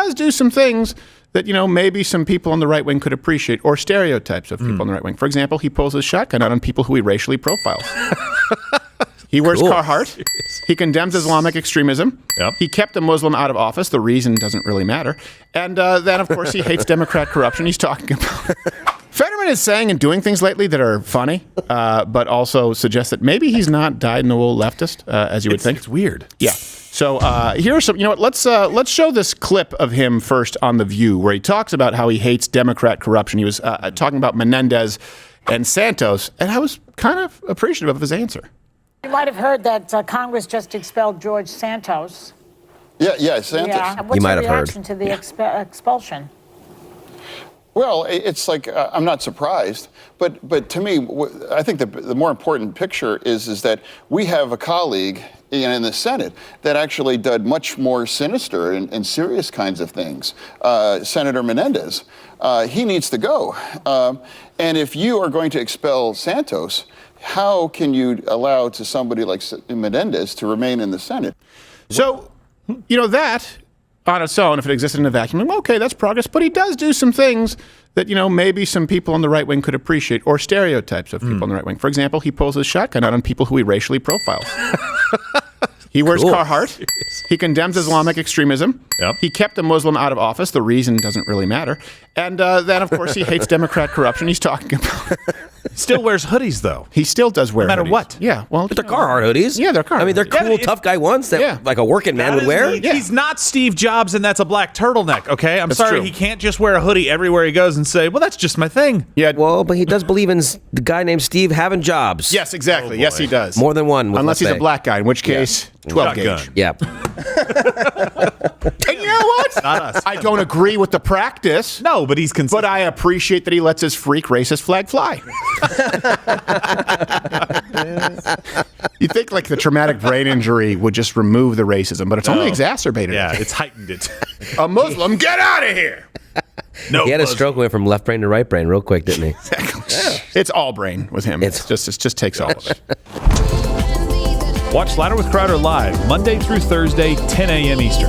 does do some things that, maybe some people on the right wing could appreciate, or stereotypes of people on the right wing. For example, he pulls his shotgun out on people who he racially profiles. He wears Carhartt. He condemns Islamic extremism. Yep. He kept a Muslim out of office. The reason doesn't really matter. And then, of course, he hates Democrat corruption. He's talking about... Fetterman is saying and doing things lately that are funny, but also suggest that maybe he's not dyed-in-the-wool leftist, as you would think. It's weird. Yeah. So here's some. Let's show this clip of him first on The View, where he talks about how he hates Democrat corruption. He was talking about Menendez and Santos, and I was kind of appreciative of his answer. You might have heard that Congress just expelled George Santos. Yeah, Santos. Yeah. What's your reaction to the expulsion? Well, it's like I'm not surprised, but to me, I think the more important picture is that we have a colleague in the Senate that actually did much more sinister and serious kinds of things. Senator Menendez, he needs to go. And if you are going to expel Santos, how can you allow to somebody like Menendez to remain in the Senate? So, that on its own, if it existed in a vacuum, okay, that's progress. But he does do some things that, maybe some people on the right wing could appreciate, or stereotypes of people on the right wing. For example, he pulls his shotgun out on people who he racially profiles. He wears Carhartt. He condemns Islamic extremism. Yep. He kept a Muslim out of office. The reason doesn't really matter. And then, of course, he hates Democrat corruption. He's talking about... Still wears hoodies, though. He still does wear no matter hoodies. What. Yeah, well... But they're Carhartt hoodies. Yeah, they're Carhartt. I mean, they're cool, tough guy ones that like a working man would wear. He's not Steve Jobs, and that's a black turtleneck, okay? I'm sorry, true. he can't just wear a hoodie everywhere he goes and say, well, that's just my thing. Yeah. Well, but he does believe in the guy named Steve having jobs. Yes, exactly. Yes, he does. More than one. Unless he's a black guy, in which case, 12 Shotgun. gauge. Yeah. And you know what? Not us. I don't agree with the practice. No, but he's consistent. But I appreciate that he lets his freak racist flag fly. You think like the traumatic brain injury would just remove the racism, but it's only exacerbated Yeah, it. it's heightened it. A Muslim, get out of here! No, He had a stroke went from left brain to right brain real quick, didn't he? Exactly. It's all brain with him. It just takes all of it. Watch Slider with Crowder live Monday through Thursday, 10 a.m. Eastern.